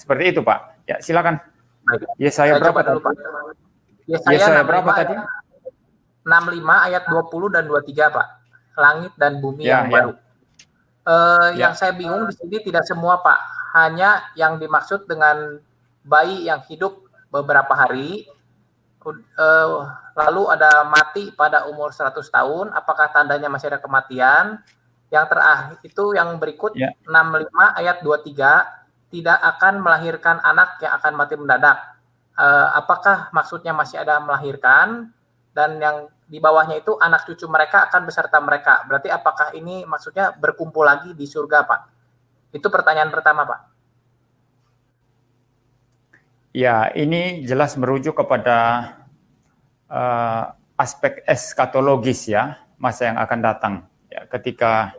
seperti itu Pak. Ya silakan. Baik. Yesaya berapa dulu, tadi? Pak. Yesaya berapa tadi? 65 ayat 20 dan 23 Pak. Langit dan bumi yang baru. Yang saya bingung di sini tidak semua Pak, hanya yang dimaksud dengan bayi yang hidup beberapa hari, lalu ada mati pada umur 100 tahun, apakah tandanya masih ada kematian? Yang terakhir itu yang berikut 65 ayat 23, tidak akan melahirkan anak yang akan mati mendadak. Apakah maksudnya masih ada melahirkan? Dan yang di bawahnya itu anak cucu mereka akan beserta mereka. Berarti apakah ini maksudnya berkumpul lagi di surga, Pak? Itu pertanyaan pertama, Pak. Ya, ini jelas merujuk kepada aspek eskatologis ya, masa yang akan datang. Ya, ketika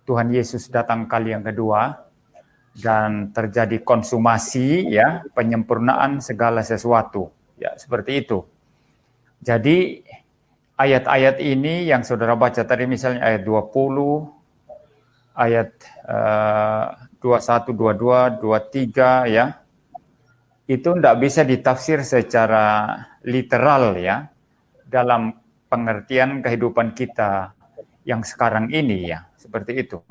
Tuhan Yesus datang kali yang kedua dan terjadi konsumasi ya, penyempurnaan segala sesuatu. Ya, seperti itu. Jadi ayat-ayat ini yang saudara baca tadi misalnya ayat 20, ayat 21, 22, 23 ya, itu tidak bisa ditafsir secara literal ya, dalam pengertian kehidupan kita yang sekarang ini ya, seperti itu.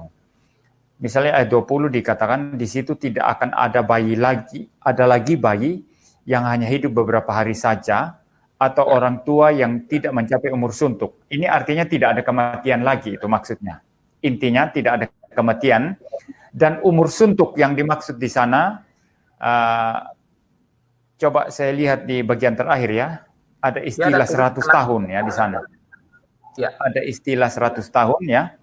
Misalnya ayat 20 dikatakan di situ tidak akan ada bayi lagi, ada lagi bayi yang hanya hidup beberapa hari saja, atau orang tua yang tidak mencapai umur suntuk. Ini artinya tidak ada kematian lagi, itu maksudnya. Intinya tidak ada kematian, dan umur suntuk yang dimaksud di sana, coba saya lihat di bagian terakhir ya, ada istilah 100 tahun ya di sana. Ya. Ada istilah 100 tahun ya.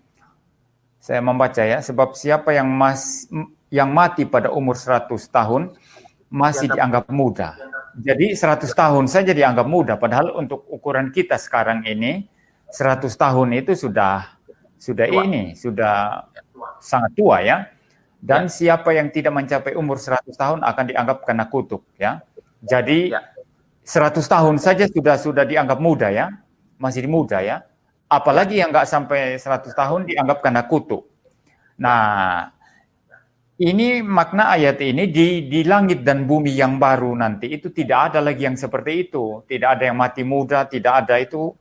Saya membaca ya, sebab siapa yang mati pada umur 100 tahun masih dianggap muda. Jadi 100 tahun saja dianggap muda, padahal untuk ukuran kita sekarang ini 100 tahun itu sudah sangat tua ya. Dan siapa yang tidak mencapai umur 100 tahun akan dianggap kena kutuk ya. Jadi 100 tahun saja sudah dianggap muda ya, masih muda ya. Apalagi yang nggak sampai 100 tahun dianggap kena kutuk. Nah, ini makna ayat ini di langit dan bumi yang baru nanti itu tidak ada lagi yang seperti itu. Tidak ada yang mati muda, tidak ada itu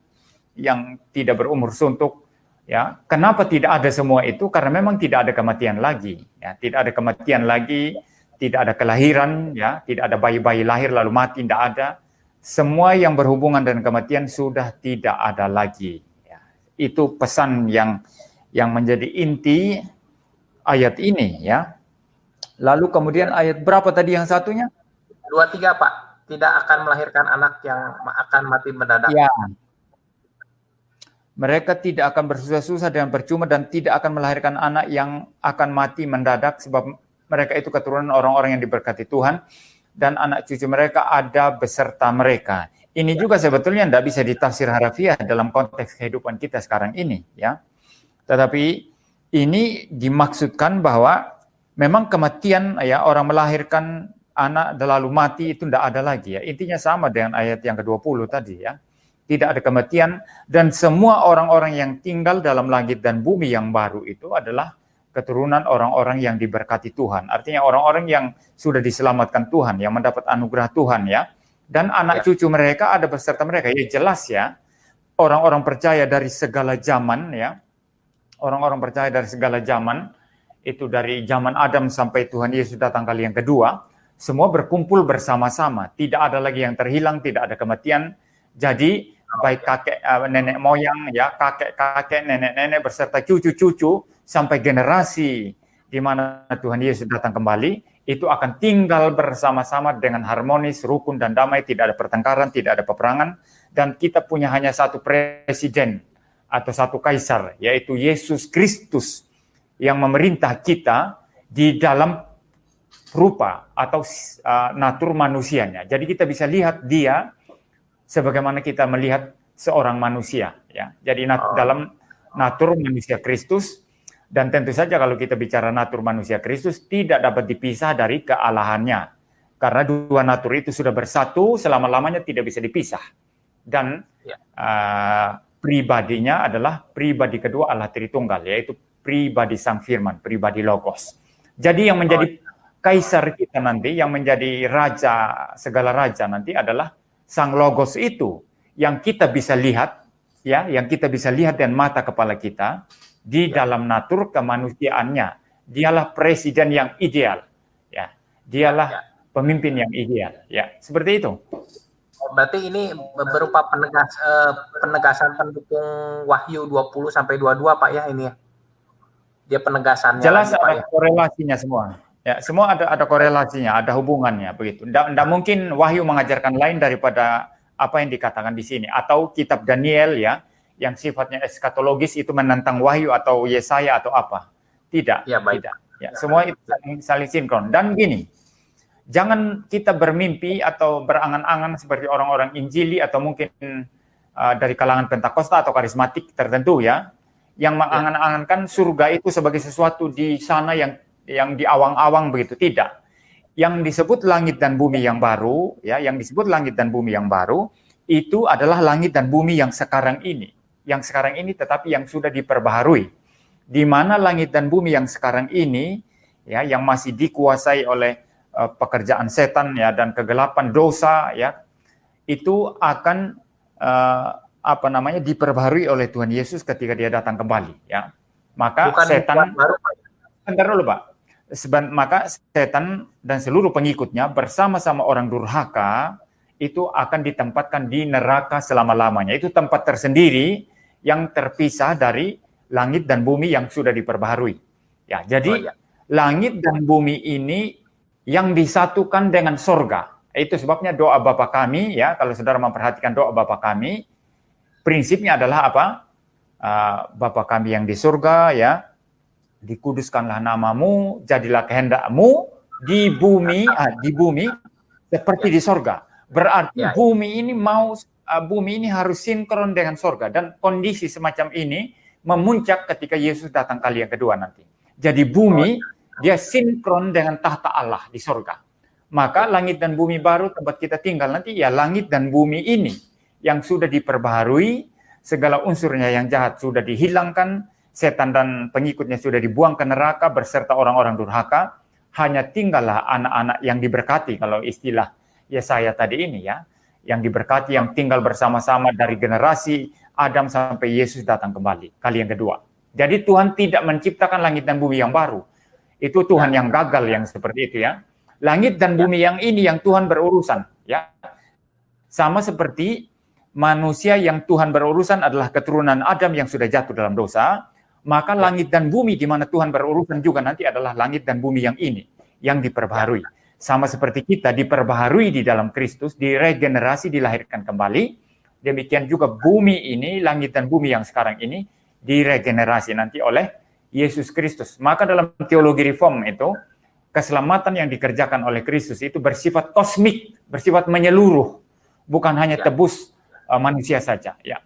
yang tidak berumur suntuk. Ya, kenapa tidak ada semua itu? Karena memang tidak ada kematian lagi. Ya, tidak ada kematian lagi, tidak ada kelahiran, ya, tidak ada bayi-bayi lahir lalu mati, tidak ada. Semua yang berhubungan dengan kematian sudah tidak ada lagi. Ya, itu pesan yang menjadi inti ayat ini, ya. Lalu kemudian ayat berapa tadi yang satunya? 23 Pak, tidak akan melahirkan anak yang akan mati mendadak. Ya. Mereka tidak akan bersusah-susah dan percuma dan tidak akan melahirkan anak yang akan mati mendadak sebab mereka itu keturunan orang-orang yang diberkati Tuhan dan anak cucu mereka ada beserta mereka. Ini juga sebetulnya tidak bisa ditafsir harafiah dalam konteks kehidupan kita sekarang ini, ya. Tetapi ini dimaksudkan bahwa memang kematian ya, orang melahirkan anak lalu mati itu tidak ada lagi ya. Intinya sama dengan ayat yang ke-20 tadi ya. Tidak ada kematian dan semua orang-orang yang tinggal dalam langit dan bumi yang baru itu adalah keturunan orang-orang yang diberkati Tuhan. Artinya orang-orang yang sudah diselamatkan Tuhan, yang mendapat anugerah Tuhan ya. Dan anak cucu mereka ada beserta mereka. Ya jelas ya. Orang-orang percaya dari segala zaman ya. Orang-orang percaya dari segala zaman, itu dari zaman Adam sampai Tuhan Yesus datang kali yang kedua, semua berkumpul bersama-sama. Tidak ada lagi yang terhilang, tidak ada kematian. Jadi baik kakek nenek moyang ya, kakek-kakek, nenek-nenek beserta cucu-cucu sampai generasi di mana Tuhan Yesus datang kembali, itu akan tinggal bersama-sama dengan harmonis, rukun dan damai, tidak ada pertengkaran, tidak ada peperangan, dan kita punya hanya satu presiden atau satu kaisar, yaitu Yesus Kristus yang memerintah kita di dalam rupa atau natur manusianya. Jadi kita bisa lihat dia sebagaimana kita melihat seorang manusia, ya. Jadi dalam natur manusia Kristus, dan tentu saja kalau kita bicara natur manusia Kristus tidak dapat dipisah dari kealahannya, karena dua natur itu sudah bersatu selama-lamanya, tidak bisa dipisah. Dan pribadinya adalah pribadi kedua Allah Tritunggal, yaitu pribadi Sang Firman, pribadi Logos. Jadi yang menjadi kaisar kita nanti yang menjadi raja, segala raja nanti adalah Sang Logos itu yang kita bisa lihat, ya, yang kita bisa lihat dengan mata kepala kita di dalam natur kemanusiaannya. Dialah presiden yang ideal, ya. Dialah pemimpin yang ideal, ya. Seperti itu. Berarti ini berupa penegasan pendukung Wahyu 20 sampai 22 Pak ya ini ya. Dia penegasannya. Jelas lagi, ada Pak, korelasinya semua. Ya, semua ada korelasinya, ada hubungannya begitu. Tidak mungkin Wahyu mengajarkan lain daripada apa yang dikatakan di sini, atau kitab Daniel ya, yang sifatnya eskatologis itu menentang Wahyu atau Yesaya atau apa. Tidak, ya, baik. tidak. Ya, semua itu saling sinkron. Dan gini, jangan kita bermimpi atau berangan-angan seperti orang-orang Injili atau mungkin dari kalangan Pentakosta atau karismatik tertentu ya, yang mengangan-angankan surga itu sebagai sesuatu di sana yang di awang-awang begitu. Tidak. Yang disebut langit dan bumi yang baru, ya, yang disebut langit dan bumi yang baru itu adalah langit dan bumi yang sekarang ini. Yang sekarang ini tetapi yang sudah diperbaharui. Di mana langit dan bumi yang sekarang ini ya, yang masih dikuasai oleh pekerjaan setan ya dan kegelapan dosa ya, itu akan diperbaharui oleh Tuhan Yesus ketika dia datang kembali ya. Maka bukan setan baru, bentar dulu Pak. Maka setan dan seluruh pengikutnya bersama-sama orang durhaka itu akan ditempatkan di neraka selama-lamanya. Itu tempat tersendiri yang terpisah dari langit dan bumi yang sudah diperbaharui. Ya, jadi langit dan bumi ini yang disatukan dengan sorga. Itu sebabnya doa Bapa kami ya, kalau saudara memperhatikan doa Bapa kami, prinsipnya adalah apa? Bapa kami yang di surga ya, dikuduskanlah namamu, jadilah kehendakmu di bumi seperti di sorga. Berarti bumi ini harus sinkron dengan sorga, dan kondisi semacam ini memuncak ketika Yesus datang kali yang kedua nanti. Jadi bumi dia sinkron dengan tahta Allah di sorga. Maka langit dan bumi baru tempat kita tinggal nanti ya langit dan bumi ini yang sudah diperbaharui, segala unsurnya yang jahat sudah dihilangkan, setan dan pengikutnya sudah dibuang ke neraka beserta orang-orang durhaka, hanya tinggallah anak-anak yang diberkati, kalau istilah Yesaya tadi ini ya, yang diberkati, yang tinggal bersama-sama dari generasi Adam sampai Yesus datang kembali kali yang kedua. Jadi Tuhan tidak menciptakan langit dan bumi yang baru. Itu Tuhan yang gagal yang seperti itu ya. Langit dan bumi yang ini yang Tuhan berurusan ya. Sama seperti manusia yang Tuhan berurusan adalah keturunan Adam yang sudah jatuh dalam dosa, maka langit dan bumi di mana Tuhan berurusan juga nanti adalah langit dan bumi yang ini yang diperbaharui. Sama seperti kita diperbaharui di dalam Kristus, diregenerasi, dilahirkan kembali. Demikian juga bumi ini, langit dan bumi yang sekarang ini diregenerasi nanti oleh Yesus Kristus. Maka dalam teologi reform itu, keselamatan yang dikerjakan oleh Kristus itu bersifat kosmik, bersifat menyeluruh, bukan hanya tebus manusia saja. Ya.